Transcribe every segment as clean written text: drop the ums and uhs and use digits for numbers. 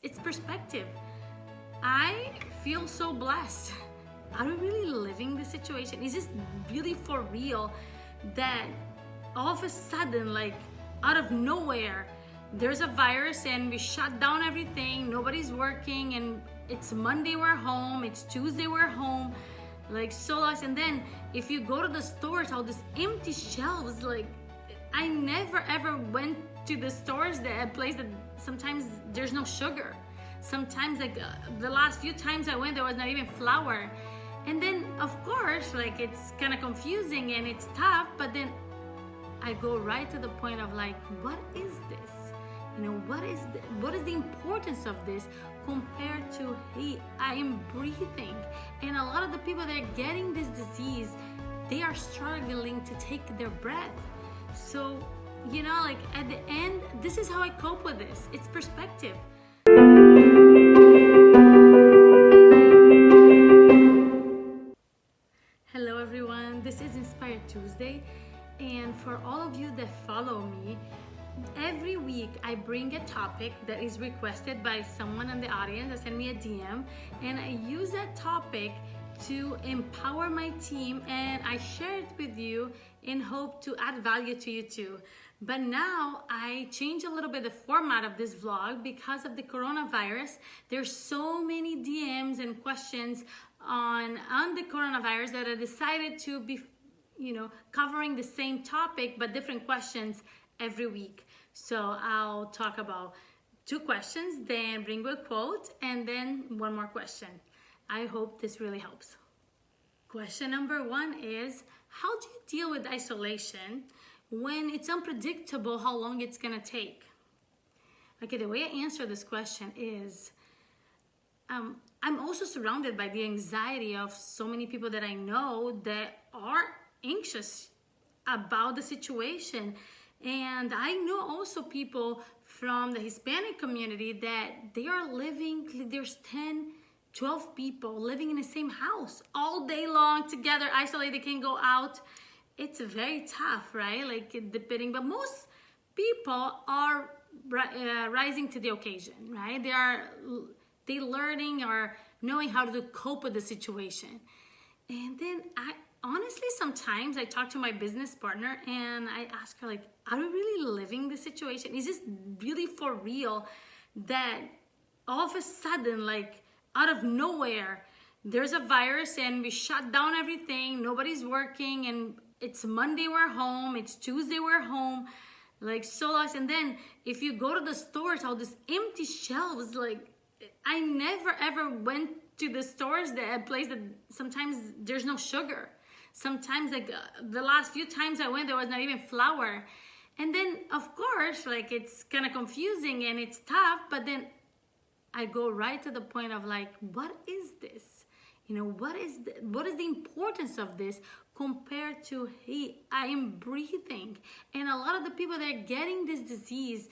It's perspective. I feel so blessed. Are we really living the situation? Is this really for real that all of a sudden, like out of nowhere, there's a virus and we shut down everything, nobody's working, and it's Monday we're home, it's Tuesday we're home, like so lost. And then if you go to the stores, all these empty shelves, like I never ever went to the stores, that place that sometimes there's no sugar. Sometimes like the last few times I went, there was not even flour. And then of course, like it's kind of confusing and it's tough, but then I go right to the point of like, what is this? You know, what is the importance of this compared to, hey, I am breathing. And a lot of the people that are getting this disease, they are struggling to take their breath. So, you know, like at the end, this is how I cope with this. It's perspective. Hello everyone, this is Inspired Tuesday, and for all of you that follow me, every week I bring a topic that is requested by someone in the audience that send me a DM, and I use that topic to empower my team, and I share it with you in hope to add value to you too. But now I change a little bit the format of this vlog because of the coronavirus. There's so many DMs and questions on the coronavirus that I decided to be, you know, covering the same topic but different questions every week. So I'll talk about 2 questions, then bring a quote, and then 1 more question. I hope this really helps. Question number 1 is, how do you deal with isolation when it's unpredictable how long it's gonna take? Okay, the way I answer this question is, I'm also surrounded by the anxiety of so many people that I know that are anxious about the situation. And I know also people from the Hispanic community that they are living, there's 10, 12 people living in the same house all day long together, isolated, can't go out. It's very tough, right? Like depending, but most people are rising to the occasion, right? They learning or knowing how to cope with the situation. And then honestly, sometimes I talk to my business partner and I ask her, like, are we really living the situation? Is this really for real that all of a sudden, like out of nowhere, there's a virus and we shut down everything, nobody's working, and it's Monday we're home, it's Tuesday we're home, like so lost. And then if you go to the stores, all these empty shelves, like I never ever went to the stores, that place that sometimes there's no sugar. Sometimes like the last few times I went, there was not even flour. And then of course, like it's kind of confusing and it's tough, but then I go right to the point of like, what is this? You know, what is the importance of this compared to, hey, I am breathing. And a lot of the people that are getting this disease,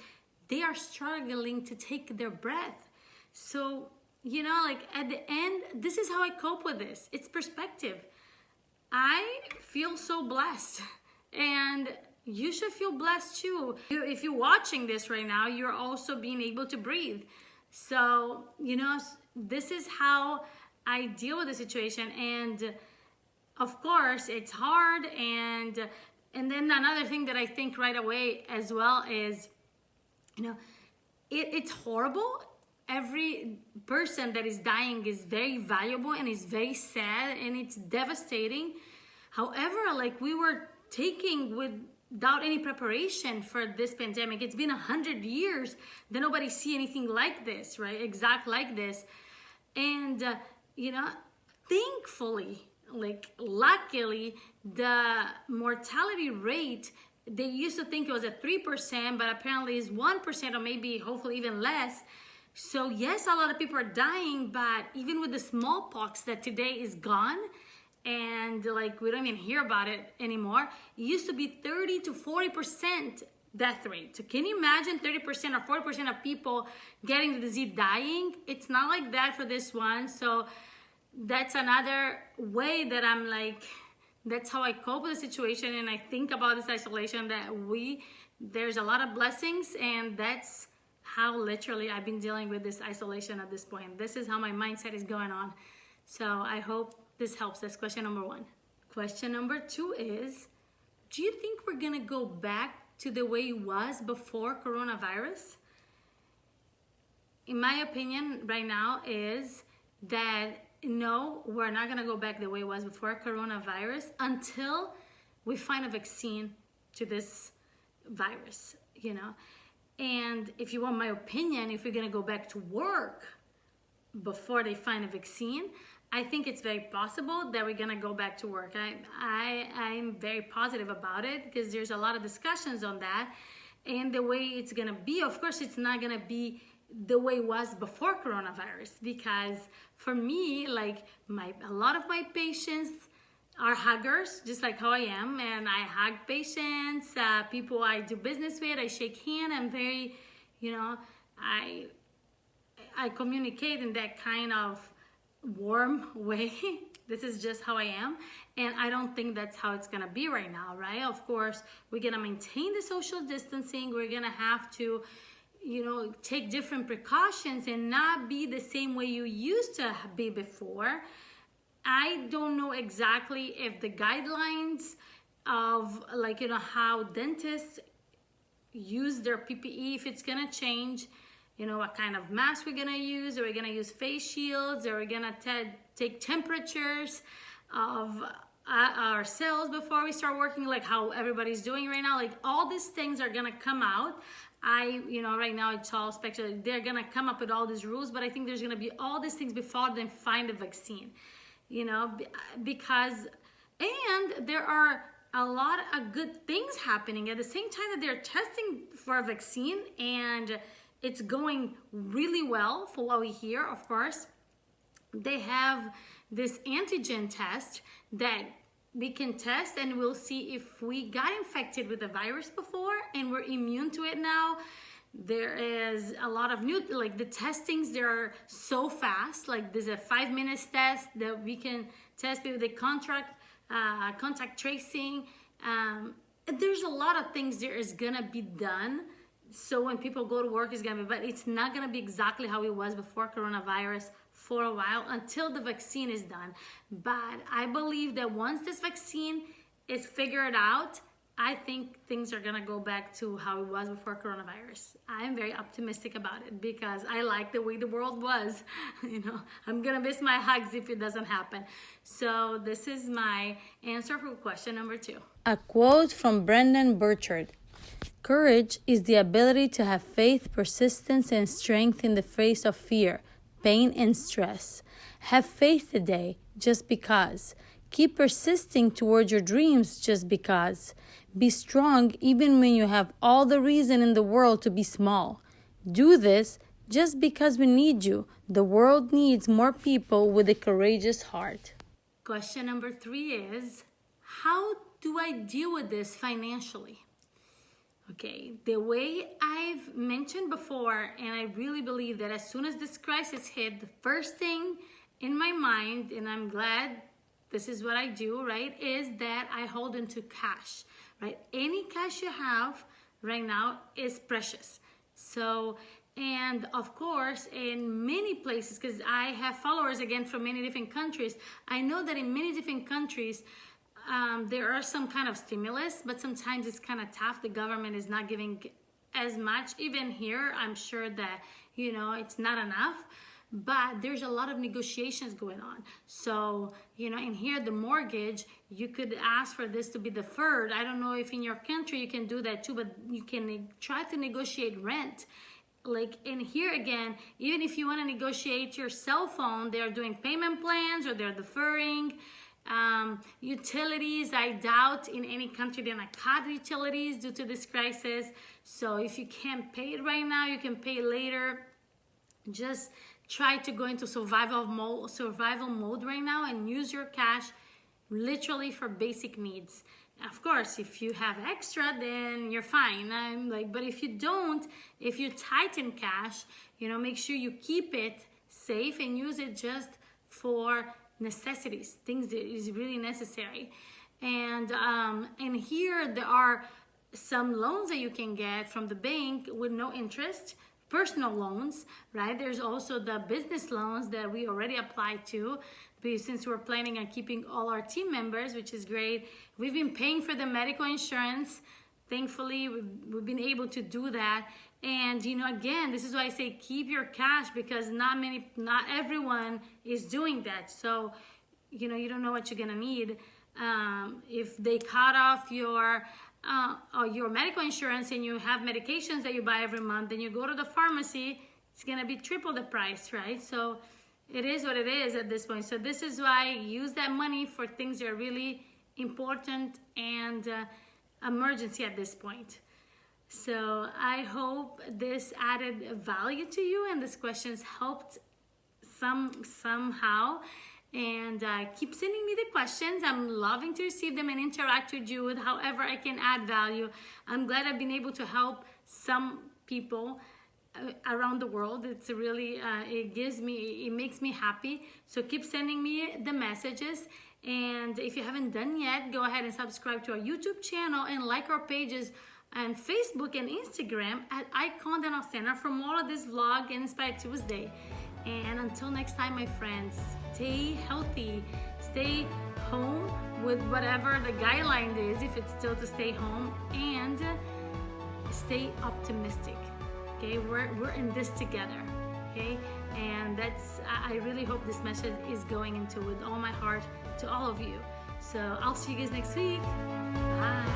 they are struggling to take their breath. So, you know, like at the end, this is how I cope with this. It's perspective. I feel so blessed, and you should feel blessed too. If you're watching this right now, you're also being able to breathe. So, you know, this is how I deal with the situation. And of course, it's hard. And then another thing that I think right away as well is, you know, it's horrible. Every person that is dying is very valuable and is very sad and it's devastating. However, like we were taking without any preparation for this pandemic. It's been 100 years that nobody see anything like this, right? Exact like this. And, you know, thankfully, like luckily, the mortality rate, they used to think it was at 3%, but apparently it's 1% or maybe hopefully even less. So yes, a lot of people are dying, but even with the smallpox that today is gone, and like we don't even hear about it anymore, it used to be 30 to 40% death rate. So can you imagine 30% or 40% of people getting the disease dying? It's not like that for this one. So that's another way that I'm like, that's how I cope with the situation. And I think about this isolation, that there's a lot of blessings, and that's how literally I've been dealing with this isolation at this point. This is how my mindset is going on. So I hope this helps. That's question number 1. Question number 2 is, do you think we're gonna go back to the way it was before coronavirus? In my opinion right now is that no, we're not gonna go back the way it was before coronavirus until we find a vaccine to this virus, you know? And if you want my opinion, if we're gonna go back to work before they find a vaccine, I think it's very possible that we're gonna go back to work. I'm very positive about it because there's a lot of discussions on that. And the way it's gonna be, of course, it's not gonna be the way it was before coronavirus, because for me, like a lot of my patients are huggers, just like how I am, and I hug patients, people I do business with, I shake hand. I'm very, you know, I communicate in that kind of warm way. This is just how I am, and I don't think that's how it's gonna be right now, right? Of course, we're gonna maintain the social distancing. We're gonna have to, you know, take different precautions and not be the same way you used to be before. I don't know exactly if the guidelines of, like, you know, how dentists use their PPE, if it's gonna change, you know, what kind of mask we're gonna use. Are we gonna use face shields? Are we gonna take temperatures of ourselves before we start working, like how everybody's doing right now? Like all these things are gonna come out. You know, right now it's all speculative. They're gonna come up with all these rules, but I think there's gonna be all these things before they find a vaccine, you know, because, and there are a lot of good things happening at the same time that they're testing for a vaccine, and it's going really well for what we hear. Of course, they have this antigen test that we can test, and we'll see if we got infected with the virus before and we're immune to it now. There is a lot of new, like the testings, they are so fast. Like there's a 5 minutes test that we can test with the contact tracing. There's a lot of things there is gonna be done. So when people go to work, it's gonna be, but it's not gonna be exactly how it was before coronavirus for a while until the vaccine is done. But I believe that once this vaccine is figured out, I think things are gonna go back to how it was before coronavirus. I'm very optimistic about it because I like the way the world was. You know, I'm gonna miss my hugs if it doesn't happen. So this is my answer for question number 2. A quote from BURCHARD. Courage is the ability to have faith, persistence, and strength in the face of fear, pain, and stress. Have faith today just because. Keep persisting toward your dreams just because. Be strong even when you have all the reason in the world to be small. Do this just because we need you. The world needs more people with a courageous heart. Question number 3 is, how do I deal with this financially? Okay, the way I've mentioned before, and I really believe that as soon as this crisis hit, the first thing in my mind, and I'm glad this is what I do, right, is that I hold into cash, right? Any cash you have right now is precious. So, and of course, in many places, because I have followers again from many different countries, I know that in many different countries, there are some kind of stimulus, but sometimes it's kind of tough. The government is not giving as much. Even here, I'm sure that, you know, it's not enough, but there's a lot of negotiations going on. So, you know, in here, the mortgage, you could ask for this to be deferred. I don't know if in your country you can do that too, but you can try to negotiate rent. Like in here again, even if you want to negotiate your cell phone, they're doing payment plans or they're deferring. Utilities, I doubt in any country they're gonna cut utilities due to this crisis. So if you can't pay it right now, you can pay later. Just try to go into survival mode right now and use your cash literally for basic needs. Of course, if you have extra, then you're fine. But if you don't, if you tighten cash, you know, make sure you keep it safe and use it just for necessities, things that is really necessary. And here there are some loans that you can get from the bank with no interest, personal loans, right? There's also the business loans that we already applied to, since we're planning on keeping all our team members, which is great. We've been paying for the medical insurance. Thankfully, we've been able to do that. And again, this is why I say keep your cash, because not everyone is doing that. So you don't know what you're gonna need. If they cut off your medical insurance and you have medications that you buy every month, then you go to the pharmacy, it's gonna be triple the price, right? So it is what it is at this point. So this is why I use that money for things that are really important and emergency at this point. So I hope this added value to you and these questions helped somehow. And keep sending me the questions. I'm loving to receive them and interact with you with however I can add value. I'm glad I've been able to help some people around the world. It's really, it makes me happy. So keep sending me the messages. And if you haven't done yet, go ahead and subscribe to our YouTube channel and like our pages on Facebook and Instagram at Icon Dental Center for more of this vlog and Inspired Tuesday. And until next time, my friends, stay healthy, stay home with whatever the guideline is, if it's still to stay home, and stay optimistic. Okay, we're in this together. Okay, and I really hope this message is going into with all my heart to all of you. So I'll see you guys next week. Bye.